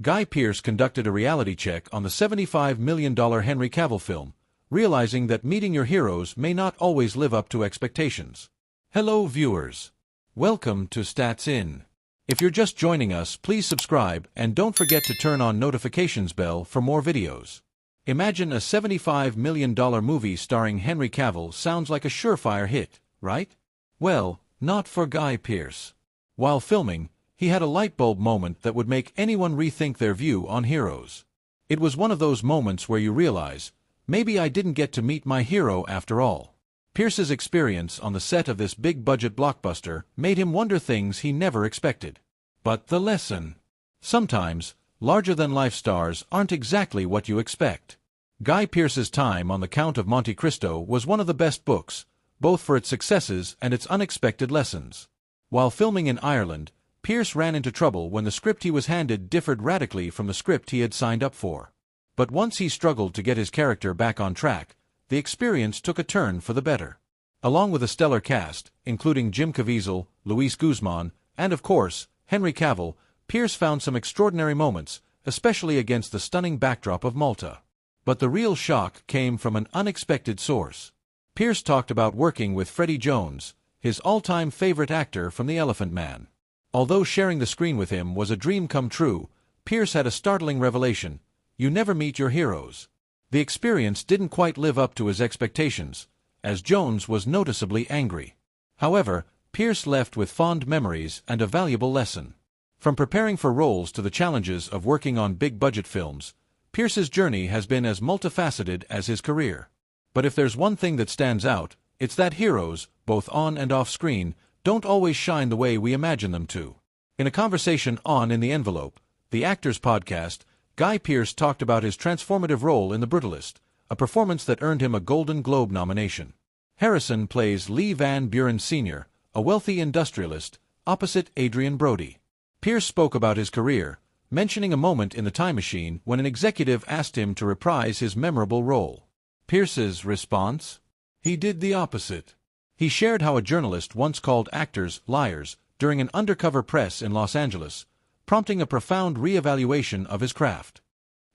Guy Pearce conducted a reality check on the $75 million Henry Cavill film, realizing that meeting your heroes may not always live up to expectations. Hello viewers. Welcome to Stats In. If you're just joining us, please subscribe and don't forget to turn on notifications bell for more videos. Imagine a $75 million movie starring Henry Cavill sounds like a surefire hit, right? Well, not for Guy Pearce. While filming, he had a lightbulb moment that would make anyone rethink their view on heroes. It was one of those moments where you realize, maybe I didn't get to meet my hero after all. Pearce's experience on the set of this big-budget blockbuster made him wonder things he never expected. But the lesson? Sometimes, larger-than-life stars aren't exactly what you expect. Guy Pearce's time on The Count of Monte Cristo was one of the best books, both for its successes and its unexpected lessons. While filming in Ireland, Pearce ran into trouble when the script he was handed differed radically from the script he had signed up for. But once he struggled to get his character back on track, the experience took a turn for the better. Along with a stellar cast, including Jim Caviezel, Luis Guzman, and of course, Henry Cavill, Pearce found some extraordinary moments, especially against the stunning backdrop of Malta. But the real shock came from an unexpected source. Pearce talked about working with Freddie Jones, his all-time favorite actor from The Elephant Man. Although sharing the screen with him was a dream come true, Pearce had a startling revelation: you never meet your heroes. The experience didn't quite live up to his expectations, as Jones was noticeably angry. However, Pearce left with fond memories and a valuable lesson. From preparing for roles to the challenges of working on big-budget films, Pearce's journey has been as multifaceted as his career. But if there's one thing that stands out, it's that heroes, both on and off screen, don't always shine the way we imagine them to. In a conversation on In the Envelope, the Actors Podcast, Guy Pearce talked about his transformative role in The Brutalist, a performance that earned him a Golden Globe nomination. Harrison plays Lee Van Buren Sr., a wealthy industrialist, opposite Adrian Brody. Pearce spoke about his career, mentioning a moment in The Time Machine when an executive asked him to reprise his memorable role. Pearce's response? He did the opposite. He shared how a journalist once called actors liars during an undercover press in Los Angeles, prompting a profound re-evaluation of his craft.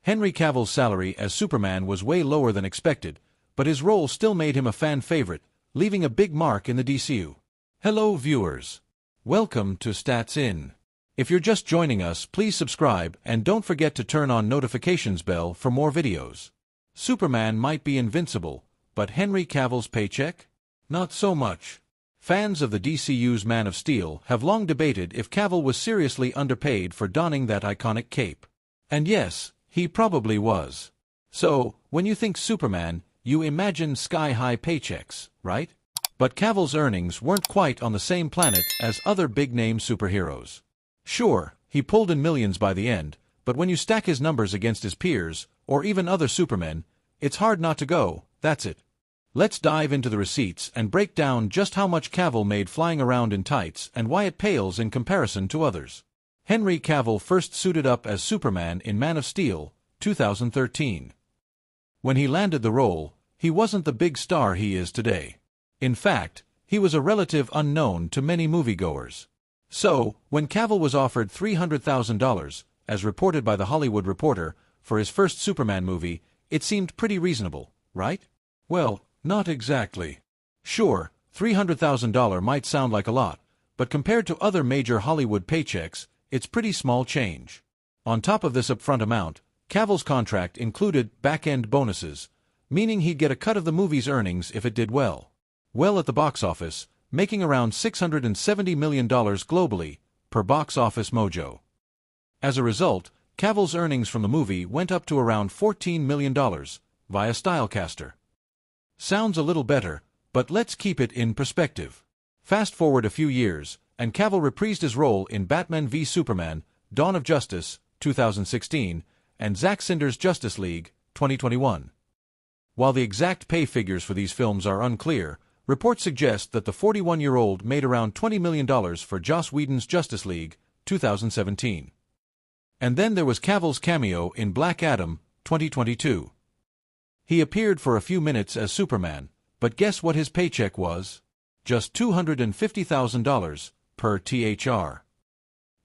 Henry Cavill's salary as Superman was way lower than expected, but his role still made him a fan favorite, leaving a big mark in the DCU. Hello viewers. Welcome to Stats In. If you're just joining us, please subscribe and don't forget to turn on notifications bell for more videos. Superman might be invincible, but Henry Cavill's paycheck? Not so much. Fans of the DCU's Man of Steel have long debated if Cavill was seriously underpaid for donning that iconic cape. And yes, he probably was. So, when you think Superman, you imagine sky-high paychecks, right? But Cavill's earnings weren't quite on the same planet as other big-name superheroes. Sure, he pulled in millions by the end, but when you stack his numbers against his peers, or even other Supermen, it's hard not to go, that's it. Let's dive into the receipts and break down just how much Cavill made flying around in tights and why it pales in comparison to others. Henry Cavill first suited up as Superman in Man of Steel, 2013. When he landed the role, he wasn't the big star he is today. In fact, he was a relative unknown to many moviegoers. So, when Cavill was offered $300,000, as reported by The Hollywood Reporter, for his first Superman movie, it seemed pretty reasonable, right? Well, not exactly. Sure, $300,000 might sound like a lot, but compared to other major Hollywood paychecks, it's pretty small change. On top of this upfront amount, Cavill's contract included back-end bonuses, meaning he'd get a cut of the movie's earnings if it did well. Well at the box office, making around $670 million globally, per Box Office Mojo. As a result, Cavill's earnings from the movie went up to around $14 million, via Stylecaster. Sounds a little better, but let's keep it in perspective. Fast forward a few years, and Cavill reprised his role in Batman v Superman, Dawn of Justice, 2016, and Zack Snyder's Justice League, 2021. While the exact pay figures for these films are unclear, reports suggest that the 41-year-old made around $20 million for Joss Whedon's Justice League, 2017. And then there was Cavill's cameo in Black Adam, 2022. He appeared for a few minutes as Superman, but guess what his paycheck was? Just $250,000, per THR.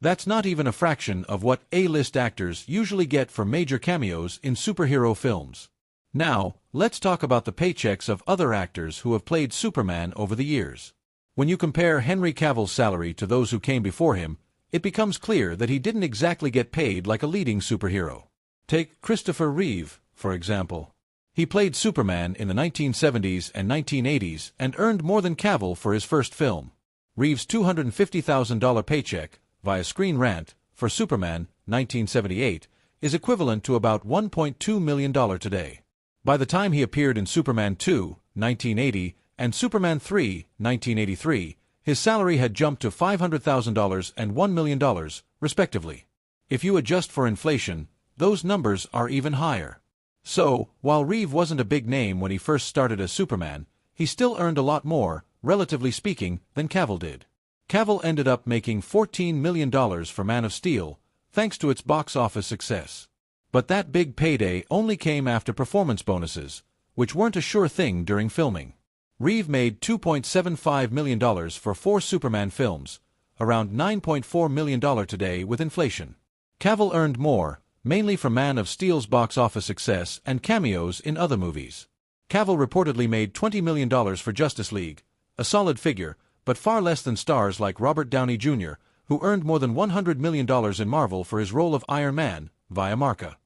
That's not even a fraction of what A-list actors usually get for major cameos in superhero films. Now, let's talk about the paychecks of other actors who have played Superman over the years. When you compare Henry Cavill's salary to those who came before him, it becomes clear that he didn't exactly get paid like a leading superhero. Take Christopher Reeve, for example. He played Superman in the 1970s and 1980s and earned more than Cavill for his first film. Reeve's $250,000 paycheck, via Screen Rant, for Superman, 1978, is equivalent to about $1.2 million today. By the time he appeared in Superman 2, 1980, and Superman 3, 1983, his salary had jumped to $500,000 and $1 million, respectively. If you adjust for inflation, those numbers are even higher. So, while Reeve wasn't a big name when he first started as Superman, he still earned a lot more, relatively speaking, than Cavill did. Cavill ended up making $14 million for Man of Steel, thanks to its box office success. But that big payday only came after performance bonuses, which weren't a sure thing during filming. Reeve made $2.75 million for 4 Superman films, around $9.4 million today with inflation. Cavill earned more, mainly from Man of Steel's box office success and cameos in other movies. Cavill reportedly made $20 million for Justice League, a solid figure, but far less than stars like Robert Downey Jr., who earned more than $100 million in Marvel for his role of Iron Man, via Marca.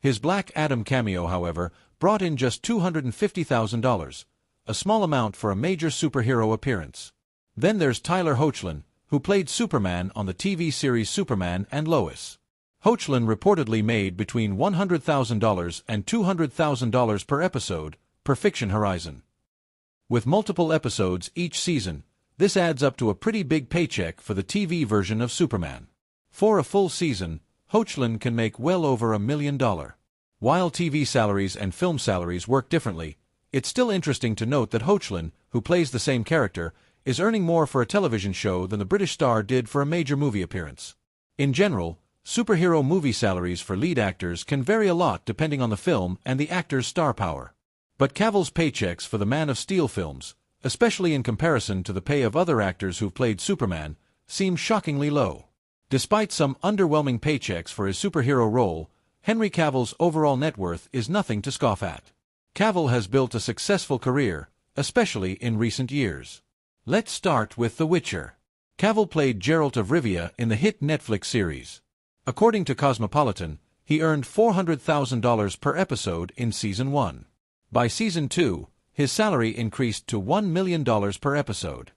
His Black Adam cameo, however, brought in just $250,000, a small amount for a major superhero appearance. Then there's Tyler Hoechlin, who played Superman on the TV series Superman and Lois. Hoechlin reportedly made between $100,000 and $200,000 per episode, per Fiction Horizon. With multiple episodes each season, this adds up to a pretty big paycheck for the TV version of Superman. For a full season, Hoechlin can make well over $1 million. While TV salaries and film salaries work differently, it's still interesting to note that Hoechlin, who plays the same character, is earning more for a television show than the British star did for a major movie appearance. In general, superhero movie salaries for lead actors can vary a lot depending on the film and the actor's star power. But Cavill's paychecks for the Man of Steel films, especially in comparison to the pay of other actors who've played Superman, seem shockingly low. Despite some underwhelming paychecks for his superhero role, Henry Cavill's overall net worth is nothing to scoff at. Cavill has built a successful career, especially in recent years. Let's start with The Witcher. Cavill played Geralt of Rivia in the hit Netflix series. According to Cosmopolitan, he earned $400,000 per episode in Season 1. By Season 2, his salary increased to $1 million per episode.